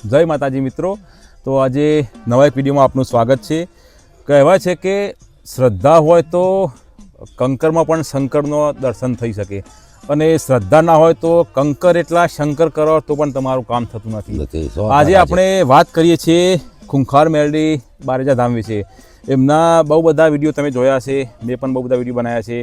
જય માતાજી મિત્રો। તો આજે નવા એક વિડીયોમાં આપનું સ્વાગત છે। કહેવાય છે કે શ્રદ્ધા હોય તો કંકરમાં પણ શંકરનો દર્શન થઈ શકે, અને શ્રદ્ધા ના હોય તો કંકર એટલા શંકર કરો તો પણ તમારું કામ થતું નથી। આજે આપણે વાત કરીએ છીએ ખૂંખાર મેલડી બારેજા ધામ વિશે। એમના બહુ બધા વિડીયો તમે જોયા છે, મેં પણ બહુ બધા વિડીયો બનાવ્યા છે,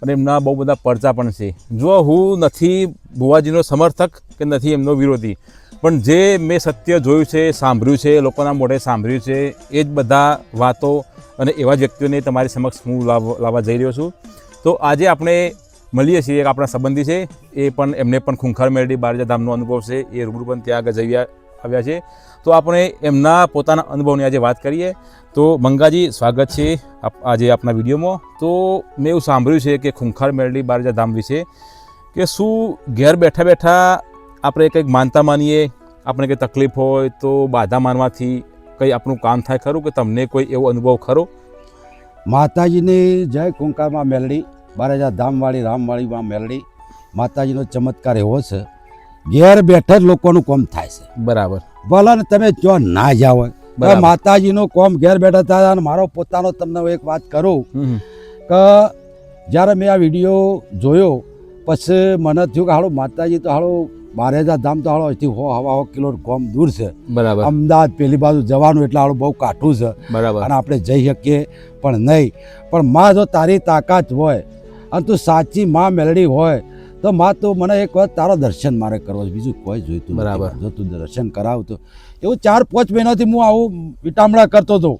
અને એમના બહુ બધા પરચા પણ છે। જો હું નથી ભુવાજીનો સમર્થક કે નથી એમનો વિરોધી, પણ જે મેં સત્ય જોયું છે, સાંભળ્યું છે, લોકોના મોઢે સાંભળ્યું છે, એ જ બધા વાતો અને એવા જ વ્યક્તિઓને તમારી સમક્ષ હું લાવવા જઈ રહ્યો છું। તો આજે આપણે મળીએ છીએ, એક આપણા સંબંધી છે, એ પણ એમને પણ ખૂંખાર મેલડી બારેજા ધામનો અનુભવ છે, એ રૂબરૂ પણ ત્યાં આગળ જઈ આવ્યા છે। તો આપણે એમના પોતાના અનુભવની આજે વાત કરીએ। તો મંગાજી, સ્વાગત છે આજે આપણા વિડીયોમાં। તો મેં એવું સાંભળ્યું છે કે ખૂંખાર મેલડી બારેજા ધામ વિશે કે શું ઘેર બેઠા બેઠા આપણે કંઈક માનતા માનીએ, આપણે કંઈ તકલીફ હોય તો બાધા માનવાથી કંઈ આપણું કામ થાય ખરું? કે તમને કોઈ એવો અનુભવ ખરો? માતાજીની જય ખૂંખારમાં મેલડી બારેજા ધામવાળી રામવાળીમાં મેલડી માતાજીનો ચમત્કાર એવો છે, ઘેર બેઠા જ લોકોનું કામ થાય છે। બરાબર। ભલે ને તમે જો ના જાવ, માતાજીનું કામ ઘેર બેઠા થાય। અને મારો પોતાનો તમને એક વાત કરું કે જ્યારે મેં આ વિડીયો જોયો પછી મને થયું કે હાલો માતાજી તો હાલો બારેજા ધામ તો હાલો અહીંથી હવા કિલો ગામ દૂર છે। બરાબર। અમદાવાદ પેલી બાજુ જવાનું એટલે હાલો બહુ કાઠું છે। બરાબર। અને આપણે જઈ શકીએ પણ નહીં। પણ માં જો તારી તાકાત હોય અને તું સાચી માં મેલડી હોય તો માં તો મને એક વાર તારો દર્શન મારે કરવો છે, બીજું કોઈ જોઈતું નથી। બરાબર। જો તું દર્શન કરાવતો એવું 4-5 મહિનાથી હું આવું વિટામણા કરતો હતો,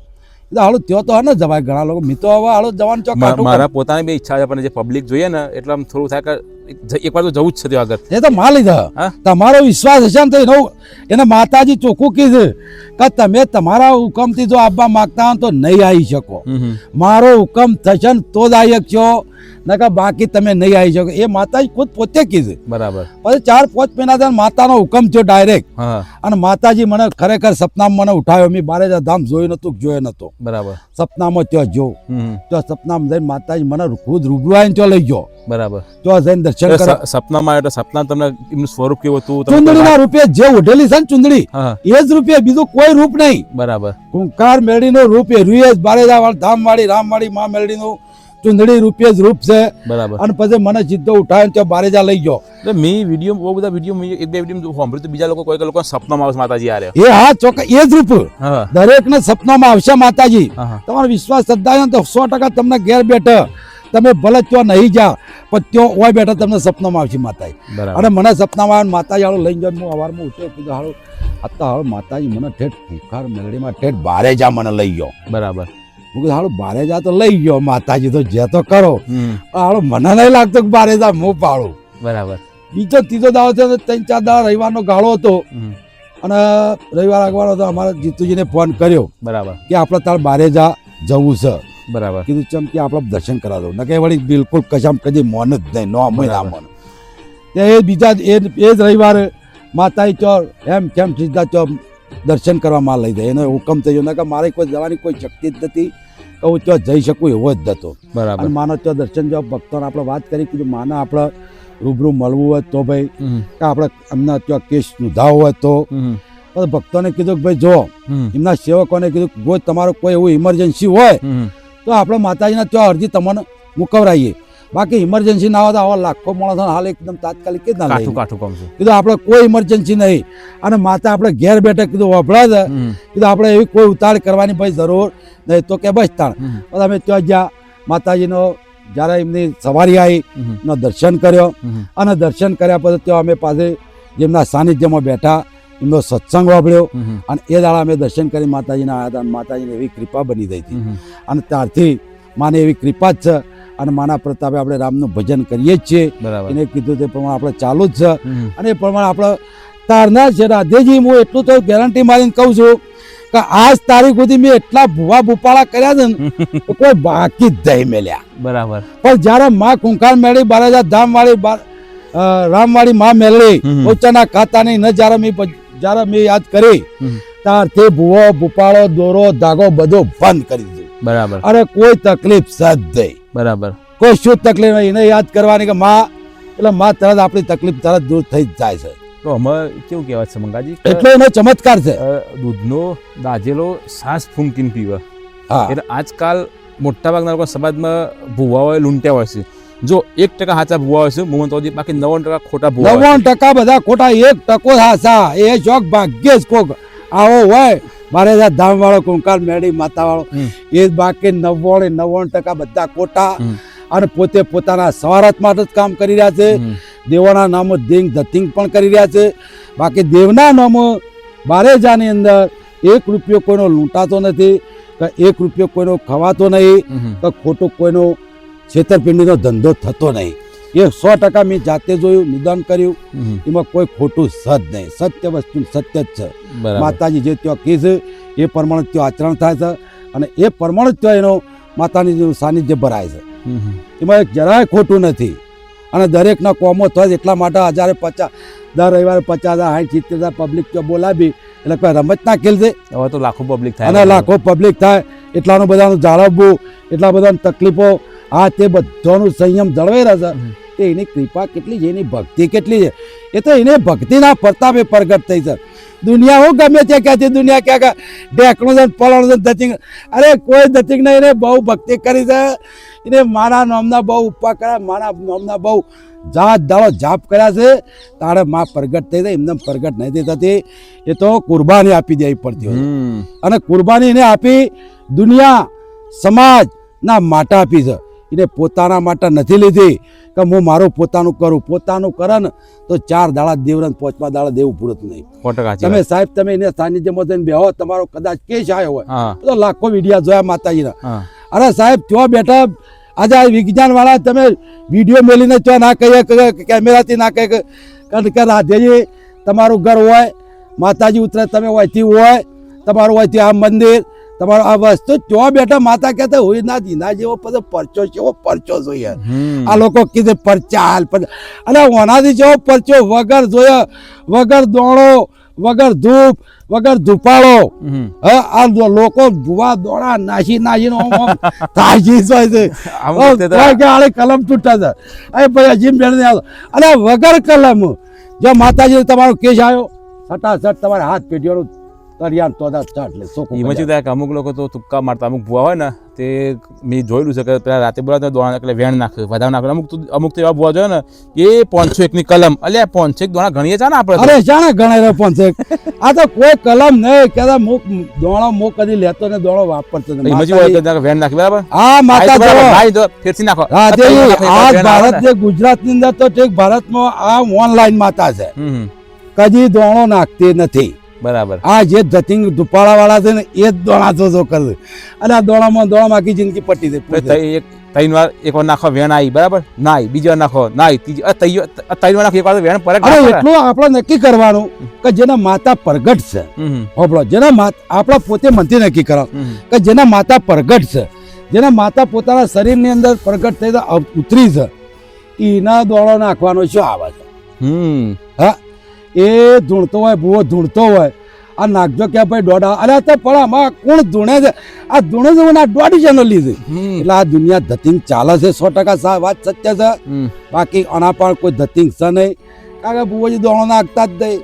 એટલે હાલો ત્યો તો હા ને જવાય ઘણા લોકો મી તો હવે હાલો જવાનું ચોક્કસ મારા પોતાની બી ઈચ્છા છે, પણ જે પબ્લિક જોઈએ ને એટલે આમ થોડું થાય કે એકવાર તો જવું જ છે ત્યાં આગળ। એ તો માં લીધા તમારો વિશ્વાસ હશે ને તો એને માતાજી ચોખ્ખું કીધું કે તમે તમારા હુકમથી જો આવવા માંગતા હો તો નહીં આવી શકો, મારો હુકમ થશે ને તો જ આવી શકશો, નકર બાકી તમે નહીં આવી શકો। એ માતાજી ખુદ પોતે કીધું। બરાબર। પછી 4-5 મહિના માતાનો હુકમ થયો ડાયરેક્ટ, અને માતાજી મને ખરેખર સપનામાં મને ઉઠાવ્યો। મેં બારેજા ધામ જોયું નતું, જોયો નતો। બરાબર। સપનામાં ત્યાં જો તો સપનામાં જઈને માતાજી મને ખુદ રૂબરૂ આવીને ત્યાં લઈ ગયો। બરાબર। તો જઈને દર્શન સપનામાં એટલે સપના તમને એમનું સ્વરૂપ કેવું હતું? ચુંદડીના રૂપે જે ઉઢેલી છે ને ચુંદડી, એ જ રૂપે, બીજું કોઈ રૂપ નહીં। બરાબર। ખૂંખાર મેલડીનો રૂપ એ રૂએ બારેજા ધામવાળી રામવાળી માં મેલડીનું ચુંદડી રૂપે જ રૂપ છે। બરાબર। અને પછી મને સીધો ઉઠાવીને ત્યાં બારેજા લઈ ગયો। એટલે મેં વિડીયો બહુ બધા વિડીયો એક બે વિડીયો સાંભળ્યું તો બીજા લોકો કોઈ લોકો સપનામાં આવશે માતાજી આ એ હા ચોક્કસ એ જ રૂપ દરેકને સપનામાં આવશે માતાજી। તમારો વિશ્વાસ શ્રદ્ધા તો 100% તમને ઘેર બેઠા તમે ભલે ત્યાં નહીં જા પણ ત્યાં ઓય બેઠા તમને સપનામાં આવશે માતાજી। અને મને સપનામાં માતાજી હાલો લઈને જઈને હું સવારમાં ઉઠ્યો, કીધું હાલો આ તો હાલો માતાજી મને ઠેઠ ખૂંખાર મેલડીમાં ઠેઠ બારેજા મને લઈ ગયો। બરાબર। હું કીધું હાલો બારેજા તો લઈ ગયો, માતાજી તો જે તો કરો, હાલો મને નહીં લાગતું કે બારેજા હું પાડું। બરાબર। બીજો ત્રીજો દાડો છે, 3-4 દાડા રવિવારનો ગાળો હતો, અને રવિવાર આગવાનો હતો, અમારા જીતુજીને ફોન કર્યો। બરાબર। કે આપણે તાર બારેજા જવું છે। બરાબર। કીધું ચમ કે આપણે દર્શન કરા દો, નકે વળી બિલકુલ કશામ કદી મોન જ નહીં, નો અમય ના મોન। એ બીજા એ જ રવિવારે માતાજી ચો એમ કેમ સીધા ચો દર્શન કરવામાં લઈ જાય, એનો હુકમ થયો, નકે મારે કોઈ જવાની કોઈ શક્તિ જ નથી કે હું ત્યાં જઈ શકું એવો જ હતો। બરાબર। અને માનો ત્યાં દર્શન જો ભક્તોને આપણે વાત કરી, કીધું માને આપણે રૂબરૂ મળવું હોય તો ભાઈ, કે આપણે એમના ત્યાં કેસ નોંધાવો હોય તો, પછી ભક્તોને કીધું કે ભાઈ જો એમના સેવકોને કીધું કોઈ તમારો કોઈ એવું ઇમરજન્સી હોય તો આપણે માતાજીના ત્યાં અરજી તમને મુકવરાઈએ, બાકી ઇમરજન્સી ના હોય તો આવા લાખો માણસો હાલ એકદમ તાત્કાલિક કે ના કાઠું કાઠું કામ છે। કીધું આપણે કોઈ ઇમરજન્સી નહીં, અને માતા આપણે ઘેર બેઠા કીધું વપડા છે, કીધું આપણે એવી કોઈ ઉતાળ કરવાની ભાઈ જરૂર નહીં, તો કે બસ તાણ। પછી અમે ત્યાં જ્યાં માતાજીનો જ્યારે એમની સવારી આવી એમનો દર્શન કર્યો, અને દર્શન કર્યા પછી ત્યાં અમે પાસે જેમના સાનિધ્યમાં બેઠા, એમનો સત્સંગ વાપર્યો, અને એ દાડા અમે દર્શન કરી માતાજીના આવ્યા હતા। માતાજીને એવી કૃપા બની ગઈ હતી, અને ત્યારથી માને એવી કૃપા જ છે, અને માના પ્રતાપે આપણે રામનું ભજન કરીએ જ છીએ। એને કીધું તે પ્રમાણે આપણે ચાલુ જ છે, અને એ પ્રમાણે આપણે તારના છે રાધેજી। હું એટલું તો ગેરંટી મારીને કહું છું કે આજ તારીખ સુધી મેં એટલા ભૂવા ભૂપાળા કર્યા છે ને કોઈ બાકી જ નહીં મેલ્યા। બરાબર। પણ જયારે માં ખૂંખાર મેલડી બારેજા ધામવાળી રામવાળી માં મેલડી ઓછાના ખાતા નહીં ને જયારે મેં યાદ કરી, ત્યારથી ભૂવો ભૂપાળો દોરો ધાગો બધો બંધ કરી દીધું। બરાબર। અરે કોઈ તકલીફ સદ નહીં। બરાબર। કોઈ શું તકલીફ નહીં, એને યાદ કરવાની કે માં, એટલે માં તરત આપણી તકલીફ તરત દૂર થઈ જ જાય છે। તો અમે કેવું કહેવાય છે મંગાજી કે, એટલો એનો ચમત્કાર છે. દૂધનો દાજેલો સાસ ફૂંકીને પીવે. હા એટલે આજકાલ મોટાભાગના લોકો સમાજમાં ભૂવા હોય, લૂંટ્યા હોય છે. જો 1% સાચા ભૂવા હોય છે મોહન તો બાકી 99% ખોટા ભૂવા હોય છે. 99% બધા ખોટા, 1% હાચા. એ શોખ ભાગ્યે જ કોક આવો હોય મારે ધામ વાળો, કુંકાર મેળી માતા વાળો, એ બાકી 99% બધા ખોટા. અને પોતે પોતાના સ્વાર્થ માટે જ કામ કરી રહ્યા છે. દેવોના નામો ધતિંગ પણ કરી રહ્યા છે. બાકી દેવના નામો બારેજાની અંદર 1 રૂપિયો કોઈનો લૂંટાતો નથી, કે 1 રૂપિયો કોઈનો ખવાતો નહીં, કે ખોટું કોઈનો છેતરપિંડીનો ધંધો થતો નહીં. એ 100% મેં જાતે જોયું, નિદાન કર્યું, એમાં કોઈ ખોટું સત નહીં. સત્ય વસ્તુ સત્ય જ છે. માતાજી જે ત્યાં કહે છે એ પ્રમાણે ત્યાં આચરણ થાય છે, અને એ પ્રમાણે ત્યાં એનો માતાની સાનિધ્ય ભરાય છે. એમાં જરાય ખોટું નથી. અને દરેકના કોમો થાય એટલા માટે 1050 દર રવિવારે 50,000 60 70,000 પબ્લિક ત્યાં બોલાવી એટલે કોઈ રમત ના ખેલશે. હવે તો લાખો પબ્લિક થાય, અને લાખો પબ્લિક થાય એટલાનું બધાનું જાળવવું, એટલા બધાની તકલીફો, આ તે બધાનું સંયમ જળવાઈ રહે છે. એની કૃપા કેટલી છે, એની ભક્તિ કેટલી છે, એ તો એને ભક્તિના પ્રતાપે પ્રગટ થઈ છે. દુનિયા હું ગમે ત્યાં ક્યાંથી દુનિયા ક્યાં ઢેકણું છે, પલણું છે, ધતિંગ, અરે કોઈ ધતિંગ નહીં. એને બહુ ભક્તિ કરી છે, એને મારા નામના બહુ ઉપા કર્યા, મારા નામના બહુ જાત દાડો જાપ કર્યા છે. તારે માં પ્રગટ થઈ જાય, એમને પ્રગટ નથી થતી. એ તો કુરબાની આપી દેવી પડતી હોય, અને કુરબાની એને આપી દુનિયા સમાજના માટે આપી છે. એને પોતાના માટે નથી લીધી કે હું મારું પોતાનું કરું. પોતાનું કરે ને તો 4 દાડા દેવરન 5મા દાડા દેવું પૂરતું નહીં. તમે સાહેબ તમે એને સાનિધ્યમાં જઈને બેહો, તમારો કદાચ કેસ આવ્યો હોય તો લાખો વિડીયા જોયા માતાજીના. અરે સાહેબ ત્યાં બેઠા આજે આ વિજ્ઞાન વાળા તમે વિડીયો મેલીને ત્યાં ના કહીએ, કેમેરાથી ના કહે કે રાધેજી તમારું ઘર હોય, માતાજી ઉતરે, તમે હોયથી હોય, તમારું હોયથી આ મંદિર, તમારો આ વસ્તુ ત્યાં બેઠા માતા કહેતા હોય ના દીના જેવો પછી પરચો કેવો પરચો જોઈએ. આ લોકો કીધે પરચા, અને ઓનાથી જેવો પરચો વગર જોયા, વગર દોણો, વગર ધૂપ, વગર ધૂપાળો. આ લોકો ભૂવા દોડા નાસી તાજી છે, કલમ તૂટા છે. અરે ભાઈ અજીમ બેન અને વગર કલમ જો માતાજી તમારો કેસ આવ્યો સટાસટ તમારે હાથ પેટીઓનું અમુક લોકો તો તુક્કા મારતા, અમુક ભૂવા હોય ને તે મેં જોયેલું છે કે પેલા રાતે બોલાતા દોણા એટલે વેણ નાખે, વધારે નાખે. અમુક તો એવા ભૂવા જોઈએ ને કે 501 ની કલમ, એટલે 501 દોણા ગણીએ છે ને આપણે. અરે જાણે ગણાય 501. આ તો કોઈ કલમ નહીં કહેતા. દોણો મો કદી લેતો ને દોણો વાપરતો વેણ નાખી બરાબર. હા માતા ફેરથી નાખો. ભારત જે ગુજરાત ની અંદર તો ઠીક ભારતમાં આ ઓનલાઈન માતા છે, કદી દોણો નાખતી નથી. બરાબર. આ જે ધતિંગ ધુપાળા વાળા છે ને એ જ દોણા જોજો કરે, અને આ દોણામાં આખી જિંદગી પટી જાય. 3 વાર, 1 વાર નાખો વેણ આવી બરાબર, નાઈ, બીજી વાર નાખો નાઈ, 3 વાર નાખો, 1 વાર વેણ પરગટ. એટલું આપણે નક્કી કરવાનું કે જેના માતા પ્રગટ છે, હોબળો, જેના આપણા પોતે મનથી નક્કી કરવાનું કે જેના માતા પ્રગટ છે, જેના માતા પોતાના શરીરની અંદર પ્રગટ થઈ ઉતરી છે, એના દોડો નાખવાનો શું આવે છે? હા, એ ધૂણતો હોય, ભૂવો ધૂણતો હોય, આ નાખજો કે ભાઈ દોડા, અરે તો પણ આમાં કોણ ધૂણે છે? આ ધૂણે છે આ દોડી જનો લીધે. એટલે આ દુનિયા ધતિંગ ચાલે છે, 100% વાત સત્ય છે. બાકી આના પણ કોઈ ધતિંગ છે નહીં, કારણ કે ભૂવોજી દોડો નાખતા જ નહીં,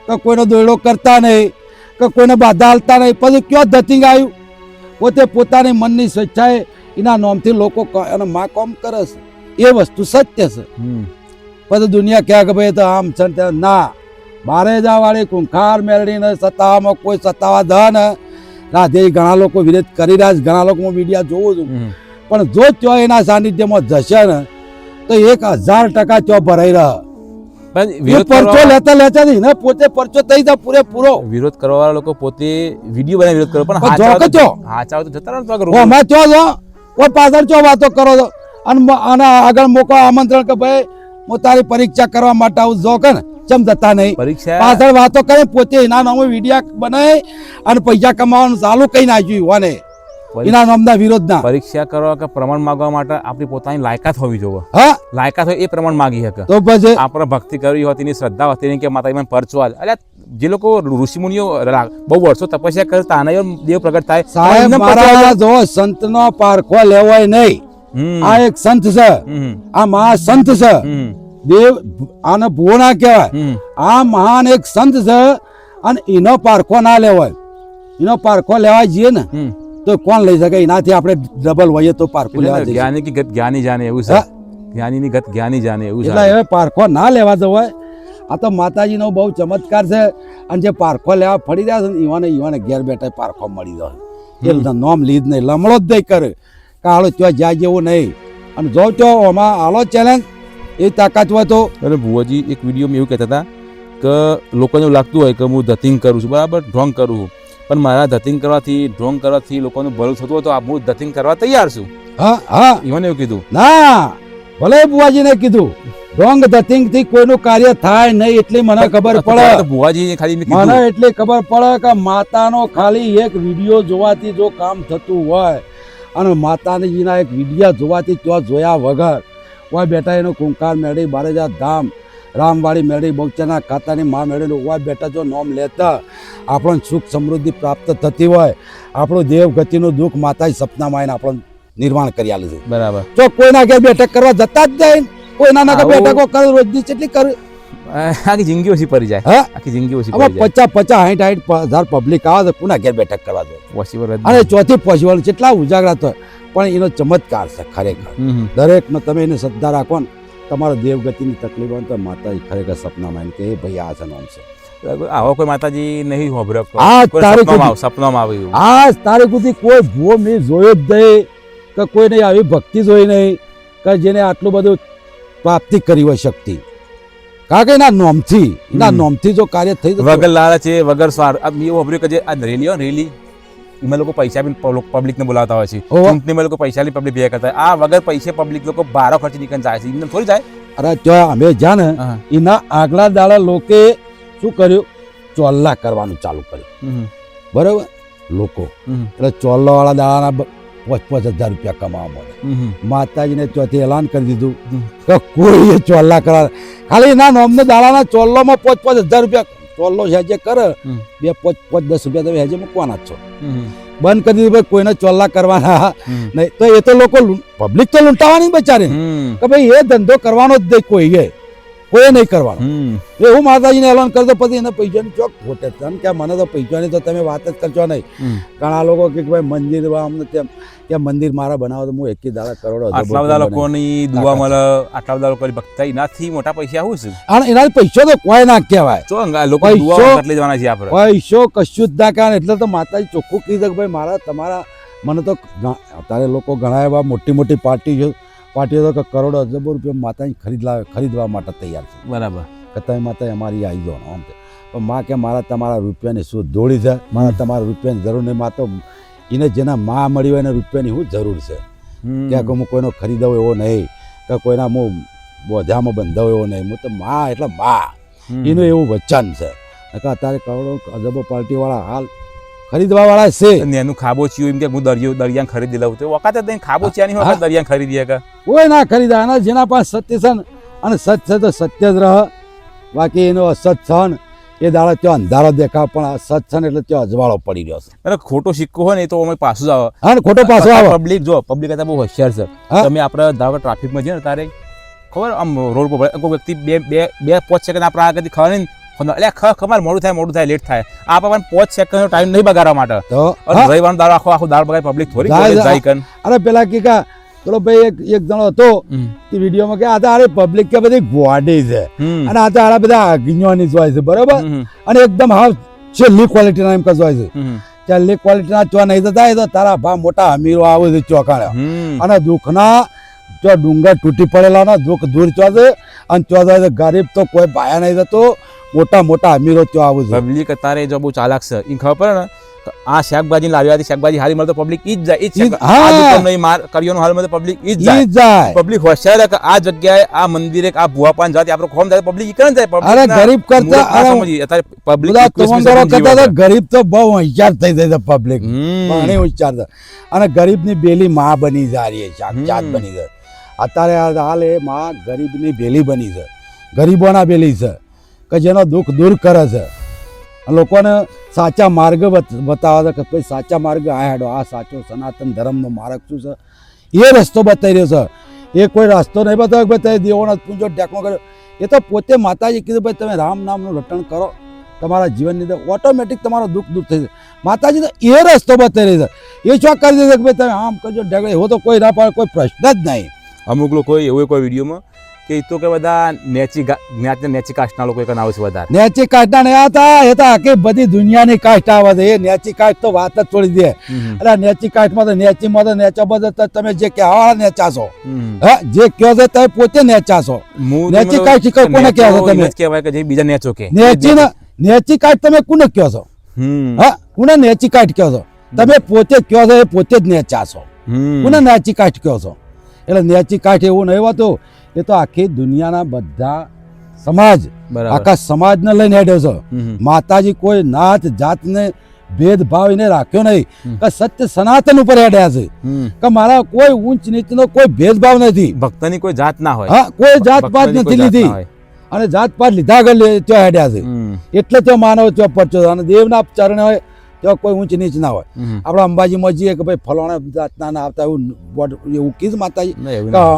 કે કોઈનો દોયડો કરતા નહીં, કે કોઈને બાધા હાલતા નહીં. પછી ક્યાં ધતિંગ આવ્યું? પોતે પોતાની મનની સ્વેચ્છાએ એના નામથી લોકો અને માં કામ કરે છે, એ વસ્તુ સત્ય છે. પછી દુનિયા કહે કે ભાઈ તો આમ છે ના. બારેજા વાળી કુંખાર મેળવીને સત્તામાં કોઈ સત્તાવા ધ ને રાધે ઘણા લોકો વિરોધ કરી રહ્યા છે, ઘણા લોકો હું વિડીયો જોઉં છું. પણ જો ત્યાં એના સાનિધ્યમાં જશે ને તો 1000% ત્યાં ભરાઈ રહે. પરચો લેતા લેતા નહીં ને પોતે પરચો થઈ જાય પૂરેપૂરો. વિરોધ કરવા વાળા લોકો પોતે વિડીયો બનાવી વિરોધ કરો, પણ પાછળ ચો વાતો કરો છો અને આગળ મોકો આમંત્રણ કે ભાઈ હું તારી પરીક્ષા કરવા માટે આવું જો કે ને ચમ જતા નહીં. પાછળ વાતો કરે, પોતે એના નામે વિડીયો બનાવે અને પૈસા કમાવાનું ચાલુ કઈ નાખ્યું હોને એના નામના વિરોધના. પરીક્ષા કરવા કે પ્રમાણ માંગવા માટે આપણી પોતાની લાયકાત હોવી જોઈએ. હા, લાયકાત હોય એ પ્રમાણ માંગી શકે. તો પછી આપણે ભક્તિ કરવી હોય, તેની શ્રદ્ધા હતી કે માતા મને પરચો આલ. એટલે જે લોકો ઋષિમુનિઓ બહુ વર્ષો તપસ્યા કરતા આના દેવ પ્રગટ થાય. સાહેબ મારા જો સંતનો પારખો લેવાય નહીં. આ એક સંત છે, આ મહા સંત છે. દેવ આને ભૂવો ના કહેવાય. આ મહાન એક સંત છે અને એનો પારખો ના લેવાય. એનો પારખો લેવા જઈએ ને તો કોણ લઈ શકે? એનાથી આપણે ડબલ હોઈએ તો પારખું લેવા જઈએ. જ્ઞાની કી ગત જ્ઞાની જાને એવું છે. જ્ઞાનીની ગત જ્ઞાની જાને એવું છે. એટલે હવે પારખો ના લેવા જવાય. આ તો માતાજીનો બહુ ચમત્કાર છે. અને જે પારખો લેવા ફરી રહ્યા છે ને ઈવાને ઘેર બેઠા પારખો મળી જાય. એ નોમ લીધ નહીં, લમણો જ નહીં કરે કે હાલો ત્યાં જાય જેવું નહીં. અને જો તો આમાં હાલો ચેલેન્જ એ તાકાત હોય તો. અને ભુવાજી એક વિડીયોમાં એવું કહેતા હતા કે લોકોને એવું લાગતું હોય કે હું ધતિંગ કરું છું, બરાબર, ઢોંગ કરું છું, પણ મારા ધતિંગ કરવાથી ઢોંગ કરવાથી લોકોનું ભલું થતું હોય તો હું ધતિંગ કરવા તૈયાર છું. હા હા, ઈવને એવું કીધું. ના, ભલે બુવાજીને કીધું ઢોંગ ધતિંગ થી કોઈનું કાર્ય થાય નહીં એટલી મને ખબર પડે. ભુવાજી ખાલી મને એટલી ખબર પડે કે માતાનો ખાલી એક વિડીયો જોવાથી જો કામ થતું હોય અને માતાજીના એક વિડીયો જોવાથી ત્યાં જોયા વગર કોઈ બેટા એનો કુંકાર મેળી બારેજા ધામ રામવાડી મેળી બહુચરના ખાતાની મા મેળેલું હોય બેટા જો નોમ લેતા આપણને સુખ સમૃદ્ધિ પ્રાપ્ત થતી હોય. આપણું દેવ ગતિનું દુઃખ માતા સપનામાં આવીને આપણને નિર્માણ કરી આલે છે. બરાબર. જો કોઈના ઘેર બેઠક કરવા જતા જ જાય, કોઈના ના બેઠકો કરે રોજની કેટલી કરે, આખી જિંદગી ઓછી પડી જાય. હા, આખી જિંદગી ઓછી હવે પડી જાય. 50,000 પબ્લિક આવે તો કોના ઘેર બેઠક કરવા દો? પોસિબલ જ અને ચોથી પોસિબલ કેટલા ઉજાગરા થાય. પણ એનો ચમત્કાર છે ખરેખર. દરેકનો તમે એને શ્રદ્ધા રાખો ને તમારો દેવગતિની તકલીફ હોય તો માતાજી ખરેખર સપનામાં આવીને કે ભાઈ આ છે નામ છે. આવો કોઈ માતાજી નહીં હોભરો. આ તારીખ સપનામાં આવ્યું. આ તારીખ સુધી કોઈ ભૂવો મેં જોયો જ નહીં કે કોઈ નહીં આવી ભક્તિ જોઈ નહીં કે જેને આટલું બધું પ્રાપ્તિ કરી હોય શક્તિ. કારણ કે એના નોમથી જો કાર્ય થઈ જતું વગર લાલચે વગર સ્વાર્થ. મેં હોભર્યું કે જે આ રેલી હોય રેલી એમાં લોકો પૈસા બી પબ્લિકને બોલાવતા હોય છે. ચૂંટણીમાં લોકો પૈસા બી પબ્લિક ભેગા કરતા હોય. આ વગર પૈસે પબ્લિક લોકો બારો ખર્ચી નીકળી જાય છે. એમને થોડી જાય. અરે ત્યાં અમે જ્યાં ને એના આગલા દાડા લોકે શું કર્યું? ચોલ્લા કરવાનું ચાલુ કર્યું. બરાબર, લોકો એટલે ચોલ્લા વાળા દાડાના 5,000 રૂપિયા કમાવા મળે. માતાજીને ત્યાંથી એલાન કરી દીધું કે કોઈ ચોલ્લા કરા ખાલી એના નોમને દાડાના ચોલ્લામાં 5,000 રૂપિયા ચોલ્લો હેજે કરે 2-5-10 રૂપિયા તમે હેજે મૂકવાના જ છો. બંધ કરી દીધું ભાઈ કોઈને ચોલ્લા કરવાના નહીં. તો એ તો લોકો પબ્લિક તો લૂંટાવાની બચારી કે ભાઈ એ ધંધો કરવાનો જ નહીં કોઈ નહીં કરવાનો. એવું માતાજીને એલાન કરતો પછી એને પૈસાની ચોક ખોટે કે મને તો પૈસાની તો તમે વાત જ કરશો નહીં. ઘણા લોકો કે ભાઈ મંદિર અમને તેમ કે મંદિર મારા બનાવો તો હું 21 દાડા કરોડો આટલા બધા લોકોની દુઆ મળે, આટલા બધા લોકોની ભક્તિ, એનાથી મોટા પૈસા આવું છે. અને એના પૈસો તો કોઈ ના કહેવાય. લોકો દુઆ કેટલી જવાના છે આપણે પૈસો કશું જ ના કહેવાય. એટલે તો માતાજી ચોખ્ખું કહી દે કે ભાઈ મારા તમારા મને તો અત્યારે લોકો ઘણા એવા મોટી પાર્ટીઓ તો કરોડો અજબો રૂપિયા માતાજી ખરીદવા માટે તૈયાર છે. બરાબર. કે તમે માતા અમારી આવી જાઓ આમ પણ માં કે મારા તમારા રૂપિયાની શું દોડી છે, મારા તમારા રૂપિયાની જરૂર નહીં. માં તો એને જેના માં મળી હોય એને રૂપિયાની શું જરૂર છે? કે હું કોઈનો ખરીદાવ એવો નહીં કે કોઈના હું બોધામાં બંધાવ એવો નહીં. હું તો માં એટલે માં એનું એવું વચન છે. અત્યારે કરોડો અજબો પાર્ટીવાળા હાલ ખરીદવા વાળા છે. એનું ખાબોચિયું એમ કે હું દરિયા ખરીદી લઉં તો વખત જ ખાબોચિયાની હોય દરિયા ખરીદી કે કોઈ ના ખરીદા. અને જેના પાસે સત્ય છે અને સત્ય છે તો સત્ય જ રહે. બાકી એનો અસત છે ને એ દાડો ત્યાં અંધારો દેખાવ પણ અસત છે ને એટલે ત્યાં અજવાળો પડી રહ્યો છે. અને ખોટો સિક્કો હોય ને તો અમે પાછું જ આવે. હા, ખોટો પાછો આવે. પબ્લિક જો પબ્લિક હતા બહુ હોશિયાર છે. તમે આપણે ધારો ટ્રાફિકમાં જઈએ ને તારે ખબર આમ રોડ પર કોઈ વ્યક્તિ 2-5 સેકન્ડ આપણે આગળથી ખબર નહીં એટલે ખબર મોડું થાય લેટ થાય. આ પણ 5 સેકન્ડનો ટાઈમ નહીં બગાડવા માટે. રવિવારનો દાડો આખો દાળ બગાડ પબ્લિક થોડી જાય કન. અરે પેલા કે પેલો ભાઈ એક જણો હતો કે વિડીયોમાં કે આ તો અરે પબ્લિક કે બધી ગોડી છે અને આ તો આ બધા અજ્ઞાની જોય છે. બરોબર. અને એકદમ હાવ છેલ્લી ક્વોલિટીના એમ કહેવાય છે. છેલ્લી ક્વોલિટીના ચો નહીં થતા તો તારા ભા મોટા અમીરો આવે છે ચોકાણા. અને દુઃખના જો ડુંગર તૂટી પડેલા દુઃખ દૂર ચો છે અને ચો ગરીબ તો કોઈ ભાયા નહીં થતો. મોટા અમીરો ત્યાં આવું છે. પબ્લિક અત્યારે જો બહુ ચાલાક છે. એ ખબર પડે ને આ શાકભાજી લાવ્યા શાકભાજી હારી મળે તો પબ્લિક ઈ જ જાય. કરિયોનો હાલ મળે પબ્લિક ઈ જ જાય. પબ્લિક હોશિયાર કે આ જગ્યાએ આ મંદિરે આ ભુવાપાન જાતિ આપણે ખોમ જાય પબ્લિક ઈ જાય. અરે ગરીબ કરતા અત્યારે પબ્લિક ગરીબ તો બહુ હોશિયાર થઈ જાય પબ્લિક. ઘણી હોશિયાર છે. અને ગરીબની બેલી માં બની જાય જાત બની જાય. અત્યારે હાલ એ માં ગરીબની બેલી બની છે. ગરીબોના બેલી છે કે જેનો દુઃખ દૂર કરે છે. લોકોને સાચા માર્ગ બતાવે છે કે ભાઈ સાચા માર્ગ આ હેડો, આ સાચો સનાતન ધર્મનો માર્ગ શું છે એ રસ્તો બતાવી રહ્યો છે. એ કોઈ રસ્તો નહીં બતાવ્યો કે ભાઈ તમે દેવોના પૂંજો ટેકો કર્યો. એ તો પોતે માતાજી કીધું ભાઈ તમે રામ નામનું રટણ કરો, તમારા જીવનની અંદર ઓટોમેટિક તમારો દુઃખ દૂર થઈ જાય. માતાજી તો એ રસ્તો બતાવી રહી છે, એ શું કરી દે કે ભાઈ તમે આમ કરજો ઢેગડે, એવો તો કોઈ ના પાડે, કોઈ પ્રશ્ન જ નહીં. અમુક લોકો એવું કોઈ વિડીયોમાં કે એ તો કે બધા જ્ઞાતને નેચી કાસ્ટના લોકો એક આવે છે વધારે. નેચી કાસ્ટના નહીં હતા, એ તો આખી બધી દુનિયાની કાસ્ટ આવે છે. એ નેચી કાસ્ટ તો વાત જ છોડી દે. એટલે નેચી કાસ્ટમાં તો નેચીમાં તો નેચા બધા તો તમે જે કહેવા નેચા છો, હા, જે કહો છો તમે પોતે નેચા છો. નેચી કાસ્ટ શીખર કોને કહો છો તમે? કહેવાય કે જે બીજા નેચો કે નેચી કાસ્ટ તમે કોને કહો છો? હા, કોને નેચી કાસ્ટ કહો છો? તમે પોતે કહો છો, એ પોતે જ નેચા છો. કોને નેચી કાસ્ટ કહો છો? એટલે નેચી કાસ્ટ એવું નહીં હોતું. એ તો આખી દુનિયાના બધા સમાજ, આખા સમાજને લઈને હેડ્યો છે. માતાજી કોઈ નાત જાતને ભેદભાવ એને રાખ્યો નહીં, કે સત્ય સનાતન ઉપર હેડ્યા છે, કે મારા કોઈ ઊંચ નીચનો કોઈ ભેદભાવ નથી. ભક્તની કોઈ જાત ના હોય, હા, કોઈ જાત પાત નથી લીધી, અને જાત પાત લીધા આગળ ત્યાં હેડ્યા છે. એટલે ત્યાં માનવ ત્યાં પરચો, અને દેવના ચરણે હોય ત્યાં કોઈ ઊંચ નીચ ના હોય. આપણે અંબાજીમાં જઈએ કે ભાઈ ફલાણા જાતના ના આવતા, એવું કીધ માતાજી,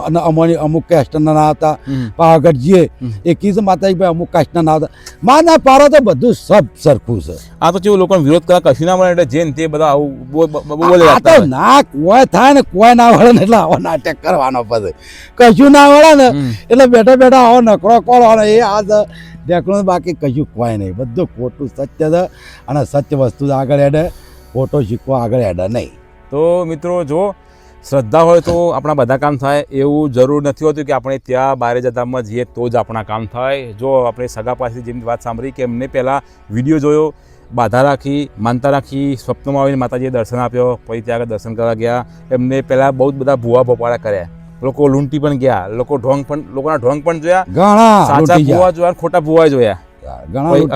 અને અમારી અમુક કાસ્ટના ના આવતા. પાવાગઢ જઈએ એ કીધ માતાજી ભાઈ અમુક કાસ્ટના ના આવતા. માં ના પારો તો બધું સબ સરખું છે. આ તો કેવું લોકોને વિરોધ કરવા કશું ના મળે એટલે જેન તે બધા આવું બોલે. આ તો ના કોઈ થાય ને કોઈ ના વળે ને એટલે આવો નાટક કરવાનો પછી કશું ના વળે ને એટલે બેઠા બેઠા આવો નકરો કરો. એ આ દેખડું બાકી કશું કોઈ નહીં, બધું ખોટું સત્ય છે. અને સત્ય વસ્તુ આગળ હેડે, ખોટો શીખવો આગળ હેડે નહીં. તો મિત્રો જો શ્રદ્ધા હોય તો આપણા બધા કામ થાય એવું જરૂર નથી હોતું કે આપણે ત્યાં બારેજા ધામમાં જઈએ તો જ આપણા કામ થાય. જો આપણે સગા પાસેથી જેમ વાત સાંભળી કે એમને પહેલાં વિડીયો જોયો, બાધા રાખી, માનતા રાખી, સ્વપ્નમાં આવીને માતાજીએ દર્શન આપ્યો, પછી ત્યાં આગળ દર્શન કરવા ગયા. એમને પહેલાં બહુ બધા ભૂવા ભોપાળા કર્યા, લોકો લૂંટી પણ ગયા, લોકોના ઢોંગ પણ જોયા, સાચા ભૂવા જોયા, ખોટા ભૂવા જોયા.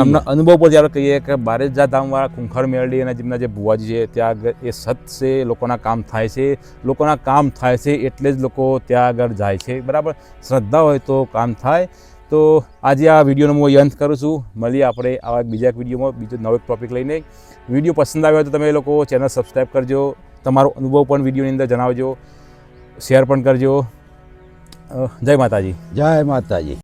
એમના અનુભવ પર જ્યારે કહીએ કે બારેજા ધામવાળા ખુંખાર મેળડી અને જેમના જે ભુવાજી છે ત્યાં આગળ એ સત છે, લોકોના કામ થાય છે, લોકોના કામ થાય છે એટલે જ લોકો ત્યાં આગળ જાય છે. બરાબર, શ્રદ્ધા હોય તો કામ થાય. તો આજે આ વિડીયોનો હું અંત કરું છું. મળીએ આપણે આવા બીજા એક વિડીયોમાં બીજો નવો એક ટોપિક લઈને. વિડીયો પસંદ આવ્યો તો તમે લોકો ચેનલ સબસ્ક્રાઈબ કરજો, તમારો અનુભવ પણ વિડીયોની અંદર જણાવજો, શેર પણ કરજો. જય માતાજી. જય માતાજી.